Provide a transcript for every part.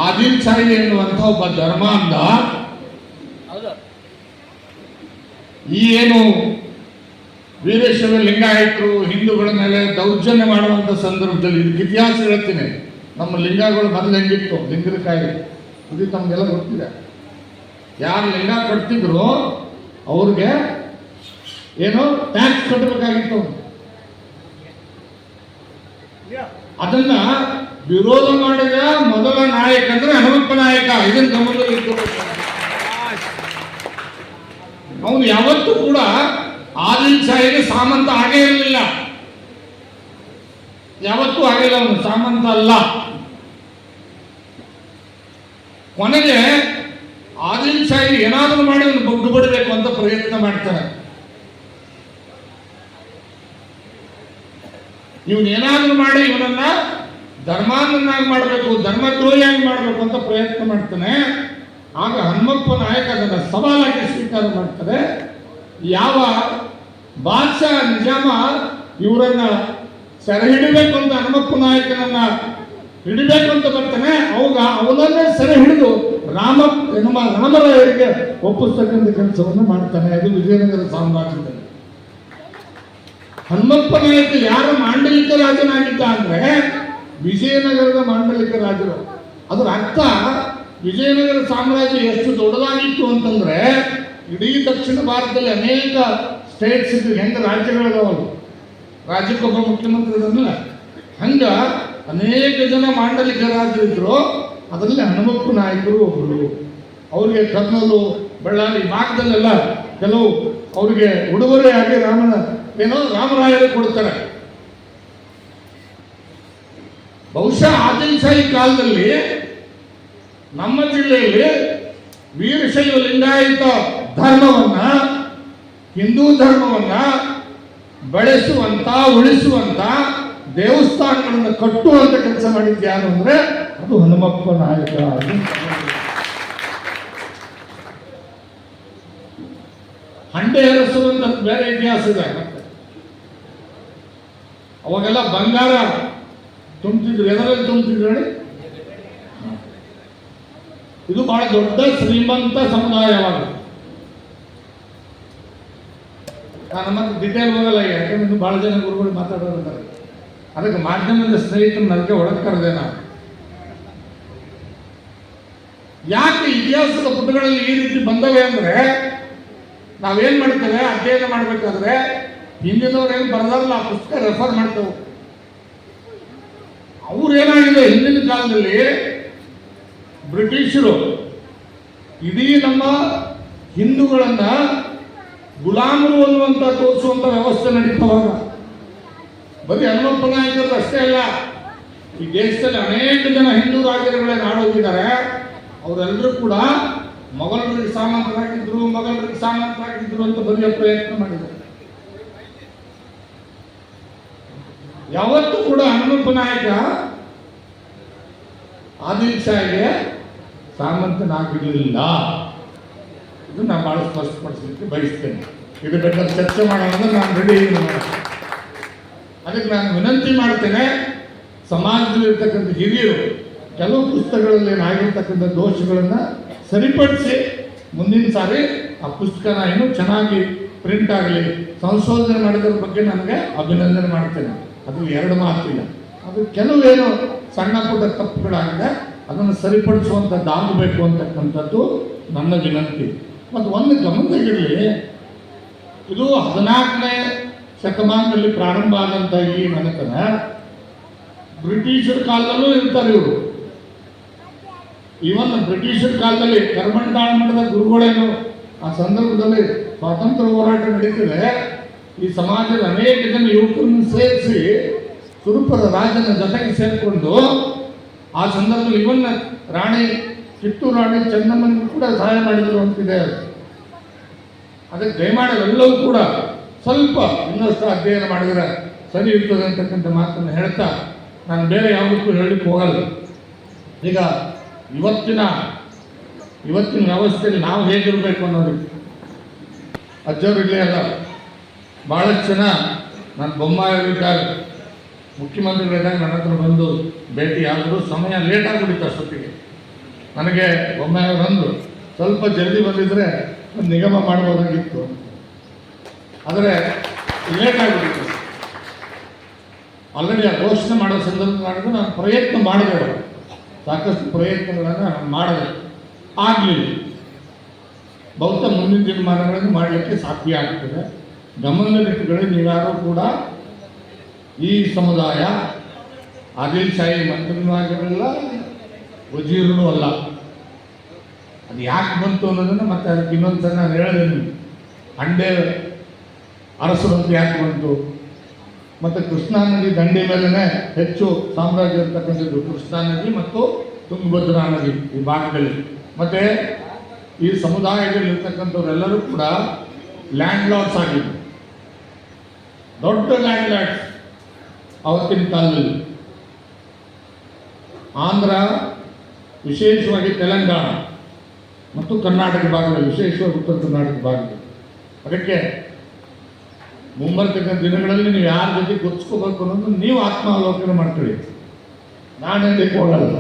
ಆದಿಲ್ ಶಾಹಿ ಎನ್ನುವಂಥ ಒಬ್ಬ ಧರ್ಮಾಂಧ ಈ ಏನು ವೀರಶೈವ ಲಿಂಗಾಯತರು ಹಿಂದೂಗಳ ಮೇಲೆ ದೌರ್ಜನ್ಯ ಮಾಡುವಂಥ ಸಂದರ್ಭದಲ್ಲಿ ಇದಕ್ಕೆ ಇತಿಹಾಸ ಹೇಳ್ತೀನಿ. ನಮ್ಮ ಲಿಂಗಗಳು ಮೊದಲು ಹೆಂಗಿತ್ತು, ಲಿಂಗದ ಕಾಯಿಲೆ ಇದು ತಮಗೆಲ್ಲ ಗೊತ್ತಿದೆ. ಯಾರು ಲಿಂಗ ಕಟ್ತಿದ್ರು ಅವ್ರಿಗೆ ಏನೋ ಟ್ಯಾಕ್ಸ್ ಕಟ್ಟಬೇಕಾಗಿತ್ತು. ಅದನ್ನ ವಿರೋಧ ಮಾಡಿದ ಮೊದಲ ನಾಯಕ ಅಂದ್ರೆ ಹನುಮಪ್ಪ ನಾಯಕ. ಇದನ್ನ ಗಮನದಲ್ಲಿ ಇಟ್ಕೋಬೇಕು. ಅವನು ಯಾವತ್ತೂ ಕೂಡ ಆದಿಲ್ ಶಾಹಿಗೆ ಸಾಮಂತ ಆಗೇ ಇರಲಿಲ್ಲ, ಯಾವತ್ತೂ ಆಗಿಲ್ಲ. ಅವನು ಸಾಮಂತ ಅಲ್ಲ. ಕೊನೆಗೆ ಆದಿಲ್ ಶಾಹಿ ಏನಾದರೂ ಮಾಡಿ ಅವನು ಬಗ್ಗು ಬಿಡಬೇಕು ಅಂತ ಪ್ರಯತ್ನ ಮಾಡ್ತಾನೆ. ಇವನೇನಾದ್ರೂ ಮಾಡಿ ಇವನನ್ನ ಧರ್ಮಾಂಧನಾಗಿ ಮಾಡಬೇಕು, ಧರ್ಮದ್ರೋಹಿಯಾಗಿ ಮಾಡಬೇಕು ಅಂತ ಪ್ರಯತ್ನ ಮಾಡ್ತಾನೆ. ಆಗ ಹನುಮಪ್ಪ ನಾಯಕ ಅದನ್ನು ಸವಾಲಾಗಿ ಸ್ವೀಕಾರ ಮಾಡ್ತಾರೆ. ಯಾವ ಬಾದ್ಶಾ ನಿಜಾಮ ಇವರನ್ನ ಸೆರೆ ಹಿಡಿಬೇಕು ಅಂತ ಹನುಮಪ್ಪ ನಾಯಕನನ್ನ ಹಿಡಿಬೇಕು ಅಂತ ಬರ್ತಾನೆ, ಅವಾಗ ಅವನನ್ನೇ ಸೆರೆ ಹಿಡಿದು ನಮ್ಮ ರಾಮರಾಯರಿಗೆ ಒಪ್ಪಿಸ್ತಕ್ಕಂಥ ಕೆಲಸವನ್ನು ಮಾಡ್ತಾನೆ. ಅದು ವಿಜಯನಗರ ಸಾಮ್ರಾಜ್ಯದಲ್ಲಿ. ಹನುಮಪ್ಪ ನಾಯಕ ಯಾರ ಮಾಂಡಲಿಕ ರಾಜನಾಗಿದ್ದ ಅಂದ್ರೆ ವಿಜಯನಗರದ ಮಾಂಡಲಿಕ ರಾಜರು. ಅದರ ಅರ್ಥ ವಿಜಯನಗರ ಸಾಮ್ರಾಜ್ಯ ಎಷ್ಟು ದೊಡ್ಡದಾಗಿತ್ತು ಅಂತಂದ್ರೆ ಇಡೀ ದಕ್ಷಿಣ ಭಾರತದಲ್ಲಿ ಅನೇಕ ಸ್ಟೇಟ್ಸ್ ಇದ್ದು, ಹೆಂಗ ರಾಜ್ಯಗಳಿದಾವಲ್ಲ, ರಾಜ್ಯಕ್ಕೊಬ್ಬ ಮುಖ್ಯಮಂತ್ರಿ ಇರಲಿಲ್ಲ, ಹಂಗ ಅನೇಕ ಜನ ಮಾಂಡಲಿಕ ರಾಜರಿದ್ರು. ಅದರಲ್ಲಿ ಹನುಮಪ್ಪ ನಾಯಕರು ಒಬ್ಬರು. ಅವ್ರಿಗೆ ಕರ್ನೂಲು, ಬಳ್ಳಾರಿ ಭಾಗದಲ್ಲೆಲ್ಲ ಕೆಲವು ಅವ್ರಿಗೆ ಉಡುಗೊರೆಯಾಗಿ ರಾಮರಾಯರು ಕೊಡ್ತಾರೆ. ಬಹುಶಃ ಆದಿಲ್ ಶಾಹಿ ಕಾಲದಲ್ಲಿ ನಮ್ಮ ಜಿಲ್ಲೆಯಲ್ಲಿ ವೀರಶೈವ ಲಿಂಗಾಯತ ಧರ್ಮವನ್ನ, ಹಿಂದೂ ಧರ್ಮವನ್ನ ಬೆಳೆಸುವಂತ, ಉಳಿಸುವಂತ, ದೇವಸ್ಥಾನಗಳನ್ನು ಕಟ್ಟುವಂತ ಕೆಲಸ ಮಾಡಿದ್ದು ಯಾರು ಅಂದ್ರೆ ಅದು ಹನುಮಪ್ಪ ನಾಯಕ. ಹಂಡೆ ಎರಸುವಂತ ಬೇರೆ ಇತಿಹಾಸ ಇದೆ. ಅವಾಗೆಲ್ಲ ಬಂಗಾರ ತುಂಬ್ತಿದ್ರು. ಎದರಲ್ಲಿ ತುಂಬ್ತಿದ್ರು ಹೇಳಿ? ಇದು ಬಹಳ ದೊಡ್ಡ ಶ್ರೀಮಂತ ಸಮುದಾಯವಾಗ. ನಾನು ಮತ್ತೆ ಡಿಟೇಲ್ ಹೋಗಲ್ಲ, ಯಾಕಂದ್ರೆ ಇನ್ನು ಬಹಳ ಜನ ಗುರುಗಳು ಮಾತಾಡೋದಿದ್ದಾರೆ. ಅದಕ್ಕೆ ಮಾಧ್ಯಮದ ಸ್ನೇಹಿತರು ನನಗೆ ಒಳಗೆ ಕರೆದೆ. ನಾನು ಯಾಕೆ ಇತಿಹಾಸದ ಪುಟಗಳಲ್ಲಿ ಈ ರೀತಿ ಬಂದವೆ ಅಂದ್ರೆ, ನಾವೇನ್ ಮಾಡ್ತೇವೆ ಅಧ್ಯಯನ ಮಾಡ್ಬೇಕಾದ್ರೆ ಹಿಂದಿನವ್ರು ಏನು ಬರೆದಾರಲ್ಲ ಆ ಪುಸ್ತಕ ರೆಫರ್ ಮಾಡ್ತೇವೆ. ಅವ್ರೇನಾಗಿದೆ, ಹಿಂದಿನ ಕಾಲದಲ್ಲಿ ಬ್ರಿಟಿಷರು ಇಡೀ ನಮ್ಮ ಹಿಂದೂಗಳನ್ನ ಗುಲಾಮರು ಅನ್ನುವಂತ ತೋರಿಸುವಂತ ವ್ಯವಸ್ಥೆ ನಡೀತವಾಗ. ಬರೀ ಹನುಮಪ್ಪ ನಾಯಕರು ಅಷ್ಟೇ ಅಲ್ಲ, ಈ ದೇಶದಲ್ಲಿ ಅನೇಕ ಜನ ಹಿಂದೂ ರಾಜರುಗಳೇ ನಾಡೋಗಿದ್ದಾರೆ. ಅವರೆಲ್ಲರೂ ಕೂಡ ಮೊಘಲರಿಗೆ ಸಾಮಂತರಾಗಿದ್ರು ಅಂತ ಬರೆಯೋ ಪ್ರಯತ್ನ ಮಾಡಿದ್ದಾರೆ. ಯಾವತ್ತೂ ಕೂಡ ಹನುಮಪ್ಪ ನಾಯಕ ಆದಿಲ್ ಶಾಹಿಗೆ ಸಾಮಂತನಾಗಿರಲಿಲ್ಲ. ಇದು ನಾನು ಬಹಳ ಸ್ಪಷ್ಟಪಡಿಸಲಿಕ್ಕೆ ಬಯಸ್ತೇನೆ. ಇದ್ರ ಬಗ್ಗೆ ಚರ್ಚೆ ಮಾಡೋಣ ಅಂದ್ರೆ ನಾನು ರೆಡಿ. ಅದಕ್ಕೆ ನಾನು ವಿನಂತಿ ಮಾಡ್ತೇನೆ, ಸಮಾಜದಲ್ಲಿರ್ತಕ್ಕಂಥ ಹಿರಿಯರು ಕೆಲವು ಪುಸ್ತಕಗಳಲ್ಲಿ ಏನಾಗಿರ್ತಕ್ಕಂಥ ದೋಷಗಳನ್ನು ಸರಿಪಡಿಸಿ ಮುಂದಿನ ಸಾರಿ ಆ ಪುಸ್ತಕನ ಏನು ಚೆನ್ನಾಗಿ ಪ್ರಿಂಟ್ ಆಗಲಿ, ಸಂಶೋಧನೆ ಮಾಡಿದ್ರ ಬಗ್ಗೆ ನನಗೆ ಅಭಿನಂದನೆ ಮಾಡ್ತೇನೆ. ಅದು ಎರಡು ಮಾತಿಲ್ಲ. ಅದು ಕೆಲವೇನು ಸಣ್ಣ ಪುಟ್ಟ ತಪ್ಪುಗಳಾಗಿದೆ, ಅದನ್ನು ಸರಿಪಡಿಸುವಂಥದ್ದಾಗಬೇಕು ಅಂತಕ್ಕಂಥದ್ದು ನನ್ನ ವಿನಂತಿ. ಮತ್ತು ಒಂದು ಗಮನದಲ್ಲಿರಲಿ, ಇದು 14ನೇ ಶತಮಾನದಲ್ಲಿ ಪ್ರಾರಂಭ ಆದಂಥ ಈ ಮನೆತನ ಬ್ರಿಟಿಷರ ಕಾಲದಲ್ಲೂ ಇರ್ತಾರೆ ಇವರು. ಇವನ್ ಬ್ರಿಟಿಷರ ಕಾಲದಲ್ಲಿ ಕರ್ಮಂಡಾಳ ಮಠದ ಗುರುಗಳೇನು ಆ ಸಂದರ್ಭದಲ್ಲಿ ಸ್ವಾತಂತ್ರ್ಯ ಹೋರಾಟ ನಡೀತಿದೆ. ಈ ಸಮಾಜದ ಅನೇಕ ಜನ ಯುವಕರನ್ನು ಸೇರಿಸಿ ಸುರಪುರ ರಾಜನ ಜೊತೆಗೆ ಸೇರಿಕೊಂಡು ಆ ಸಂದರ್ಭದಲ್ಲಿ ಇವನ್ನ ಕಿತ್ತೂರು ರಾಣಿ ಚೆನ್ನಮ್ಮನಿಗೂ ಕೂಡ ಸಹಾಯ ಮಾಡಿದ್ರು ಅಂತಿದೆ. ಅದಕ್ಕೆ ದಯಮಾಡಿ ಎಲ್ಲವೂ ಕೂಡ ಸ್ವಲ್ಪ ಇನ್ನಷ್ಟು ಅಧ್ಯಯನ ಮಾಡಿದರೆ ಸರಿ ಇರ್ತದೆ ಅಂತಕ್ಕಂಥ ಮಾತನ್ನು ಹೇಳ್ತಾ ನಾನು ಬೇರೆ ಯಾವುದಕ್ಕೂ ಹೇಳಲಿಕ್ಕೆ ಹೋಗಲ್ಲ. ಈಗ ಇವತ್ತಿನ ವ್ಯವಸ್ಥೆಯಲ್ಲಿ ನಾವು ಹೇಗಿರಬೇಕು ಅನ್ನೋದಕ್ಕೆ ಅಜ್ಜವ್ರು ಇಲ್ಲೇ ಅಲ್ಲ, ಭಾಳಷ್ಟು ಜನ ನಾನು ಬೊಮ್ಮಾಯಿದ್ದಾಗ ಮುಖ್ಯಮಂತ್ರಿಗಳಿದ್ದಾಗ ನನ್ನ ಹತ್ರ ಬಂದು ಭೇಟಿ ಆದರೂ ಸಮಯ ಲೇಟ್ ಆಗಿಬಿಟ್ಟಿತ್ತು. ಅಷ್ಟೊತ್ತಿಗೆ ನನಗೆ ಒಮ್ಮೆ ಬಂದು ಸ್ವಲ್ಪ ಜಲ್ದಿ ಬಂದಿದ್ರೆ ಒಂದು ನಿಗಮ ಮಾಡ್ಬೋದಾಗಿತ್ತು, ಆದರೆ ಲೇಟ್ ಆಗಿಬಿಟ್ಟಿತ್ತು. ಆಲ್ರೆಡಿ ಆ ಘೋಷಣೆ ಮಾಡೋ ಸಂದರ್ಭ ನಾನು ಪ್ರಯತ್ನ ಮಾಡಿದೆ, ಸಾಕಷ್ಟು ಪ್ರಯತ್ನಗಳನ್ನು ನಾನು ಮಾಡಿದೆ, ಆಗಲಿಲ್ಲ. ಬಹುತೇಕ ಮುಂದಿನ ದಿನಮಾನಗಳನ್ನು ಮಾಡಲಿಕ್ಕೆ ಸಾಧ್ಯ ಆಗ್ತದೆ. ಗಮನದಲ್ಲಿಟ್ಟುಕೊಳ್ಳಿ, ನೀವ್ಯಾರೂ ಕೂಡ ಈ ಸಮುದಾಯ ಆದಿಲ್ ಶಾಹಿ ಮಂತ್ರಿನೂ ಆಗಿರಲಿಲ್ಲ, ವಜೀರನೂ ಅಲ್ಲ. ಅದು ಯಾಕೆ ಬಂತು ಅನ್ನೋದನ್ನು ಮತ್ತೆ ಅದಕ್ಕೆ ಇನ್ನೊಂದು ಸಲ ನಾನು ಹೇಳಿದೆ. ಅಂಡೆ ಅರಸರು ಅಂತ ಯಾಕೆ ಬಂತು, ಮತ್ತು ಕೃಷ್ಣಾ ನದಿ ದಂಡೆ ಮೇಲೇ ಹೆಚ್ಚು ಸಾಮ್ರಾಜ್ಯ ಇರ್ತಕ್ಕಂಥದ್ದು ಕೃಷ್ಣಾ ನದಿ ಮತ್ತು ತುಂಗಭದ್ರಾ ನದಿ ಈ ಭಾಗದಲ್ಲಿ. ಮತ್ತು ಈ ಸಮುದಾಯದಲ್ಲಿ ಇರ್ತಕ್ಕಂಥವರೆಲ್ಲರೂ ಕೂಡ ಲ್ಯಾಂಡ್ ಲಾರ್ಡ್ಸ್ ಆಗಿದ್ರು, ದೊಡ್ಡ ಲ್ಯಾಂಡ್ ಲಾರ್ಡ್ಸ್ ಆವತ್ತಿನ ಕಾಲದಲ್ಲಿ. ಆಂಧ್ರ, ವಿಶೇಷವಾಗಿ ತೆಲಂಗಾಣ ಮತ್ತು ಕರ್ನಾಟಕ ಭಾಗದಲ್ಲಿ, ವಿಶೇಷವಾಗಿ ಉತ್ತರ ಕರ್ನಾಟಕ ಭಾಗದಲ್ಲಿ. ಅದಕ್ಕೆ ಮುಂಬರ್ತಕ್ಕಂಥ ದಿನಗಳಲ್ಲಿ ನೀವು ಯಾರ ಜೊತೆ ಗೊತ್ತಿಸ್ಕೋಬೇಕು ಅನ್ನೋದು ನೀವು ಆತ್ಮಾವಲೋಕನ ಮಾಡ್ಕೊಳ್ಳಿ. ನಾನು ಹೇಳಲಿಕ್ಕೆ ಹೋಗಲ್ಲ.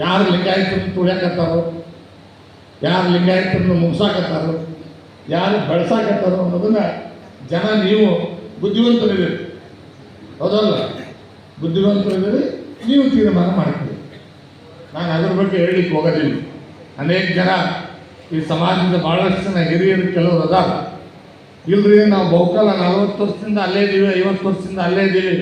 ಯಾರು ಲಿಂಗಾಯತರನ್ನು ತುಳಿಯಾಕತ್ತಾರೋ, ಯಾರು ಲಿಂಗಾಯತರನ್ನು ಮುಗಿಸಾಕತ್ತಾರೋ, ಯಾರು ಬೆಳೆಸಾಕತ್ತಾರೋ ಅನ್ನೋದನ್ನು ಜನ ನೀವು ಬುದ್ಧಿವಂತರಿದ್ದೀರಿ, ಹೌದಲ್ಲ? ಬುದ್ಧಿವಂತರಿದ್ದೀರಿ, ನೀವು ತೀರ್ಮಾನ ಮಾಡ್ತೀರಿ. ನಾನು ಅದ್ರ ಬಗ್ಗೆ ಹೇಳಲಿಕ್ಕೆ ಹೋಗೋದಿಲ್ಲ. ಅನೇಕ ಜನ ಈ ಸಮಾಜದ ಭಾಳಷ್ಟು ಜನ ಹಿರಿಯರು ಕೆಲವರು ಅದಾರ, ಇಲ್ರಿ ನಾವು ಬಹುಕಾಲ 40 ವರ್ಷದಿಂದ ಅಲ್ಲೇ ಇದ್ದೀವಿ, 50 ವರ್ಷದಿಂದ ಅಲ್ಲೇ ಇದ್ದೀವಿ,